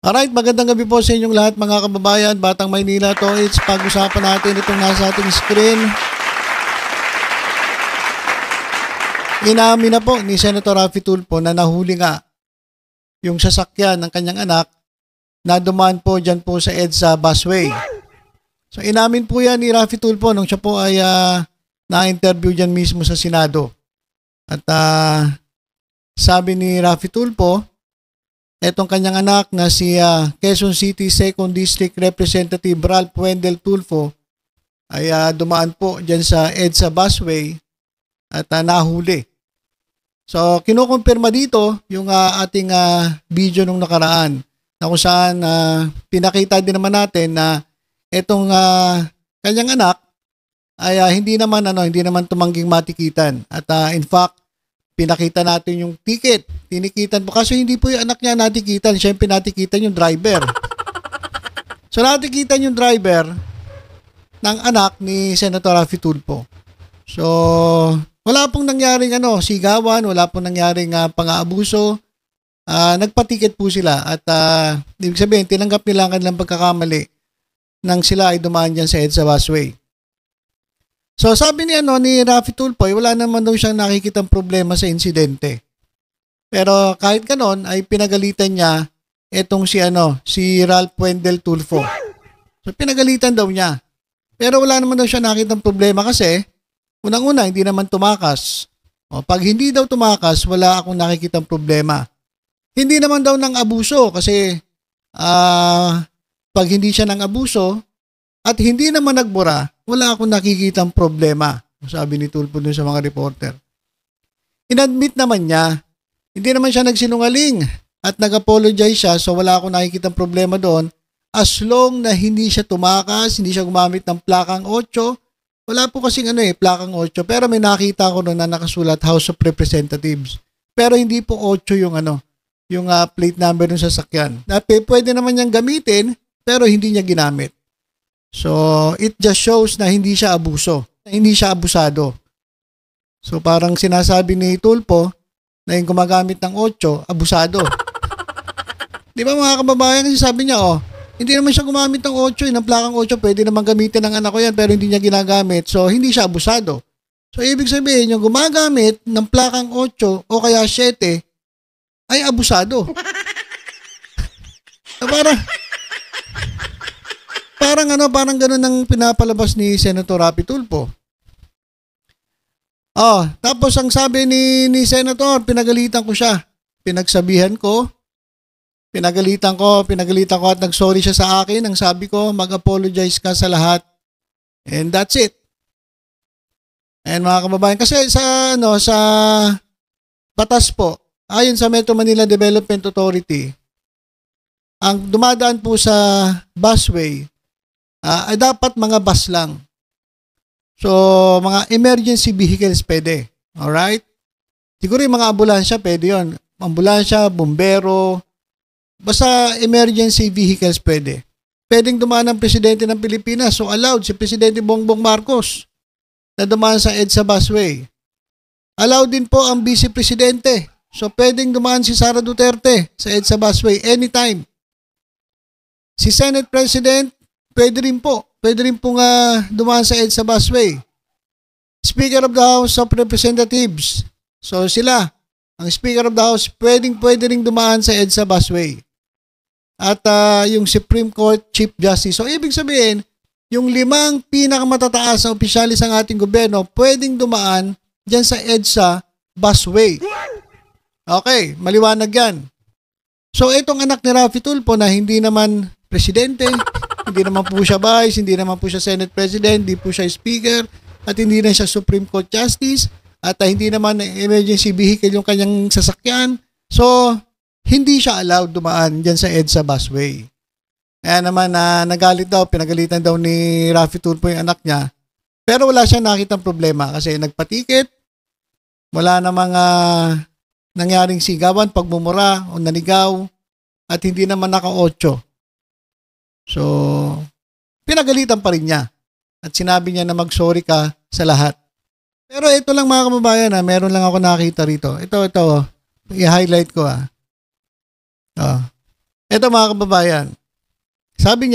Alright, magandang gabi po sa inyong lahat mga kababayan. Batang Maynila to, it's pag-usapan natin itong nasa ating screen. Inamin na po ni Senator Raffy Tulfo na nahuli nga yung sasakyan ng kanyang anak na dumaan po dyan po sa EDSA busway. So inamin po yan ni Raffy Tulfo nung siya po ay na-interview dyan mismo sa Senado. At sabi ni Raffy Tulfo, etong kanyang anak na si Quezon City 2nd District Representative Ralph Wendell Tulfo ay dumaan po dyan sa EDSA busway at nahuli. So kinukumpirma dito yung ating video nung nakaraan na kung saan pinakita din naman natin na etong kanyang anak ay hindi naman tumangging matikitan. At in fact, pinakita natin yung ticket. Tinikitan po. Kasi hindi po yung anak niya natikitan. Siyempre natikitan yung driver. So natikitan yung driver ng anak ni Senator Raffy Tulfo. So wala pong nangyaring sigawan. Wala pong nangyaring pang-aabuso. Nagpatiket po sila. At ibig sabihin, tinanggap nila ang kanilang pagkakamali nang sila ay dumaan dyan sa EDSA busway. So sabi ni Raffy Tulfo, wala naman daw siyang nakikitang problema sa insidente. Pero kahit ganon ay pinagalitan niya etong si Ralph Wendell Tulfo. So pinagalitan daw niya. Pero wala naman daw siya nakitang problema kasi unang-una hindi naman tumakas. Pag hindi daw tumakas, wala akong nakikitang problema. Hindi naman daw ng abuso kasi pag hindi siya ng abuso at hindi naman nagbura, wala akong nakikitang problema, sabi ni Tulfo dun sa mga reporter. Inadmit naman niya, hindi naman siya nagsinungaling at nag-apologize siya, so wala akong nakikitang problema doon as long na hindi siya tumakas, hindi siya gumamit ng plakang 8. Wala po kasing plakang 8, pero may nakita ko doon na nakasulat House of Representatives. Pero hindi po 8 yung yung plate number ng sasakyan. Pwede naman niyang gamitin, pero hindi niya ginamit. So, it just shows na hindi siya abuso, na hindi siya abusado. So, parang sinasabi ni Tulfo na yung gumagamit ng 8, abusado. Di ba mga kababayan, kasi sabi niya, hindi naman siya gumamit ng 8, ng plakang 8, pwede naman gamitin ng anak ko yan, pero hindi niya ginagamit. So, hindi siya abusado. So, ibig sabihin, yung gumagamit ng plakang 8 o kaya 7, ay abusado. Parang gano'n ang pinapalabas ni Senator Raffy Tulfo. Tapos ang sabi ni Senator, pinagalitan ko siya. Pinagsabihan ko, pinagalitan ko at nagsorry siya sa akin. Ang sabi ko, mag-apologize ka sa lahat. And that's it. And mga kababayan, kasi sa batas po, ayon sa Metro Manila Development Authority, ang dumadaan po sa busway ay dapat mga bus lang. So, mga emergency vehicles pwede. Alright? Siguro yung mga ambulansya pwede yun. Ambulansya, bumbero, basta emergency vehicles pwede. Pwedeng dumaan ang presidente ng Pilipinas. So, allowed si Presidente Bongbong Marcos na dumaan sa EDSA busway. Allowed din po ang Vice Presidente. So, pwedeng dumaan si Sara Duterte sa EDSA busway anytime. Si Senate President, pwede rin po dumaan sa EDSA busway. Speaker of the House of Representatives. So sila, ang Speaker of the House, pwede rin dumaan sa EDSA busway. At yung Supreme Court Chief Justice. So ibig sabihin, yung 5 pinakamatataas na opisyalis ng ating gobyerno, pwedeng dumaan dyan sa EDSA busway. Okay, maliwanag yan. So itong anak ni Raffy Tulfo na hindi naman presidente, hindi naman po siya vice, hindi naman po siya Senate President, hindi po siya Speaker, at hindi na siya Supreme Court Justice, at hindi naman emergency vehicle yung kanyang sasakyan. So, hindi siya allowed dumaan dyan sa EDSA busway. Kaya naman nagalit daw, pinagalitan daw ni Raffy Tulfo yung anak niya, pero wala siyang nakitang problema kasi nagpatiket, wala namang nangyaring sigawan, pagmumura o nanigaw, at hindi naman naka-8. So, pinagalitan pa rin niya. At sinabi niya na mag-sorry ka sa lahat. Pero ito lang mga kababayan, meron lang ako nakita rito. Ito, i-highlight ko. Eto mga kababayan, sabi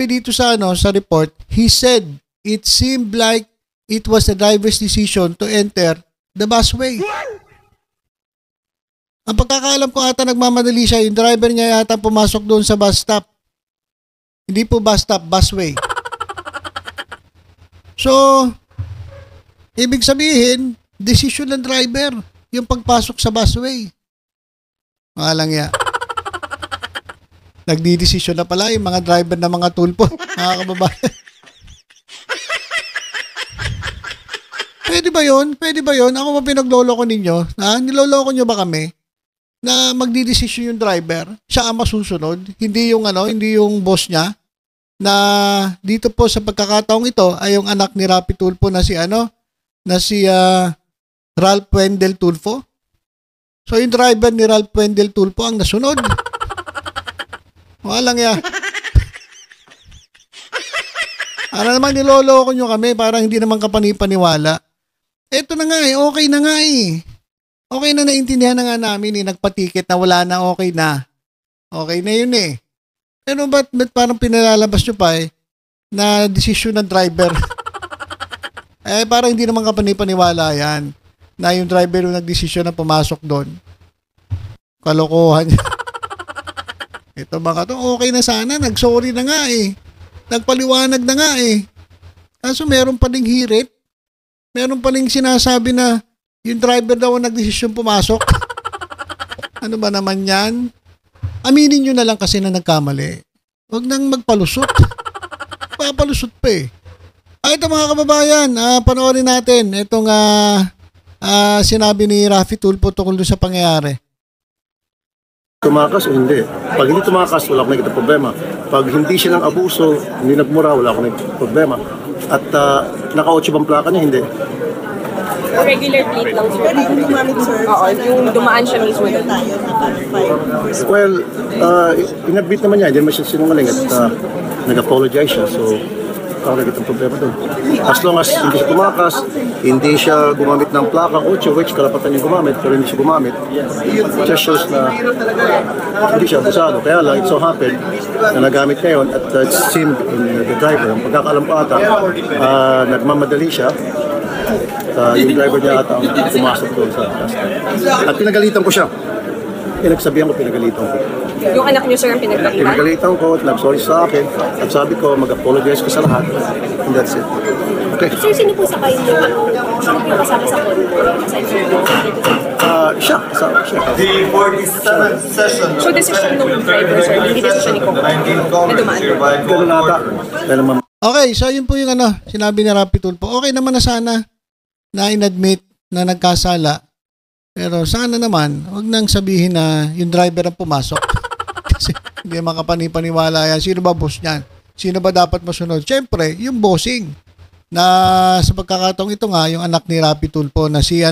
dito sa sa report, he said it seemed like it was the driver's decision to enter the busway. Ang pagkakaalam ko ata nagmamadali siya, yung driver niya yata pumasok doon sa bus stop. Hindi po bus stop, busway. So, ibig sabihin, decision ng driver yung pagpasok sa busway. Malang ya. Nagdidesisyon na pala yung mga driver ng mga tulpo, mga kababayan. Pwede ba yun? Pwede ba yun? Ako ba pinagloloko ninyo? Niloloko nyo ba kami? Na magdidesisyon yung driver, siya ang masusunod, hindi yung boss niya, na dito po sa pagkakataong ito ay yung anak ni Rapi Tulfo na si Ralph Wendell Tulfo. So yung driver ni Ralph Wendell Tulfo ang nasunod. Walang ya. Ano naman niloloko nyo kami, parang hindi naman kapanipaniwala. Eto na nga okay na nga Okay na naintindihan na nga namin nagpatikit na wala na, okay na. Okay na yun Pero ba't parang pinalalabas nyo pa na desisyon ng driver? Parang hindi naman kapanipaniwala yan na yung driver yung nagdesisyon na pumasok doon. Kalokohan niya. Ito mga to, okay na sana, nagsorry na nga Nagpaliwanag na nga Kaso meron pa ding hirit. Meron pa ding sinasabi na yung driver daw ang nagdesisyon pumasok. Ano ba naman yan? Aminin nyo na lang kasi na nagkamali. Huwag nang magpalusot. Papalusot pa Ito mga kababayan, panoorin natin itong sinabi ni Rafi Tulfo tungkol sa pangyayari. Tumakas o hindi. Pag hindi tumakas, wala akong nakikita problema. Pag hindi siya ng abuso, hindi nagmura, wala akong nakikita problema. At naka-8 bang plaka niya, hindi. Regular plate lang sir. Pwede yung dumamit sir. Oo, yung dumaan siya mismo doon. Well, inadmit naman niya, hindi naman siya sinungaling at nag-apologize siya. So, wala nakikita problema doon. As long as hindi siya tumakas, hindi siya gumamit ng plaka, which karapatan niya gumamit, pero hindi siya gumamit, just shows na hindi siya abusado. Kaya lang, it so happened na nagamit ngayon at it seemed in the driver. Ang pagkakaalam ko ata, nagmamadali siya. Yung driver niya ata ang pumasok doon sa at pinagalitan ko siya. Pinagsabihan ko, pinagalitan ko. Yung anak niyo sir ang pinagalitan? Pinagalitan ko at nag-sorry sa akin at sabi ko, mag-apologize ko sa lahat. And that's it. Okay. Sir, sino po sa kayo sino po yung kasama sa condo? Siya, kasama siya. The 47th session. So, decision ng driver sir, hindi decision ni Coco na dumaan doon? Ganun ata. Okay, so yun po yung sinabi ni Rapi Tulfo. Okay naman na sana na inadmit na nagkasala. Pero sana naman, wag nang sabihin na yung driver ang pumasok. Kasi hindi makapanipaniwala yan. Sino ba boss niyan? Sino ba dapat masunod? Siyempre, yung bossing. Na sa pagkakataong ito nga, yung anak ni Rapi Tulfo na si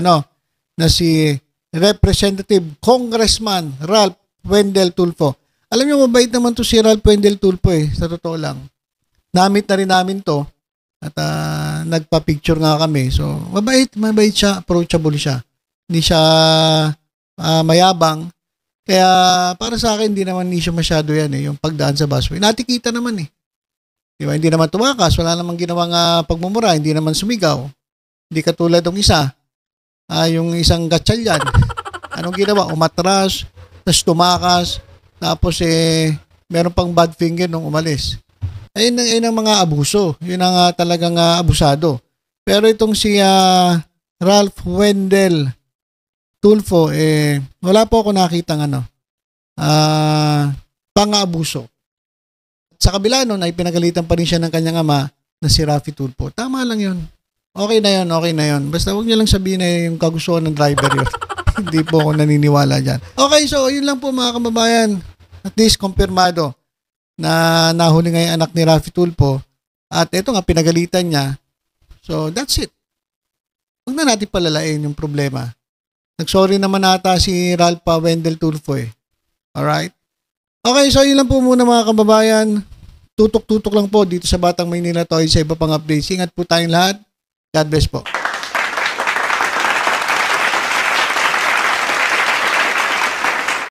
Representative Congressman Ralph Wendell Tulfo. Alam niyo, mabait naman to si Ralph Wendell Tulfo sa totoo lang. Namit na rin namin to at nagpa-picture nga kami. So, mabait siya, approachable siya. Hindi siya mayabang. Kaya para sa akin, hindi naman siya masyado yan yung pagdaan sa busway. Natikita naman Diba? Hindi naman tumakas, wala namang ginawang pagmumura, hindi naman sumigaw. Hindi katulad ng isa, yung isang gatsalyan. Anong ginawa? Umatras, tapos tumakas, tapos meron pang bad finger nung umalis. Ayun ang mga abuso. Yun ang talagang abusado. Pero itong si Ralph Wendell Tulfo, wala po ako nakitang pang-abuso. Sa kabila nun ay pinagalitan pa rin siya ng kanyang ama na si Rafi Tulfo. Tama lang yun. Okay na yun. Basta huwag niyo lang sabihin na yung kagustuhan ng driver yun. Hindi po ako naniniwala dyan. Okay, so yun lang po mga kababayan. At least kumpirmado na nahuli nga yung anak ni Rafi Tulfo. At ito nga, pinagalitan niya. So, that's it. Huwag na natin palalain yung problema. Nagsorry naman ata si Ralph Wendell Tulfo Alright? Okay, so yun lang po muna mga kababayan. Tutok-tutok lang po dito sa Batang Maynila Toys sa iba pang updates. Ingat po tayong lahat. God bless po.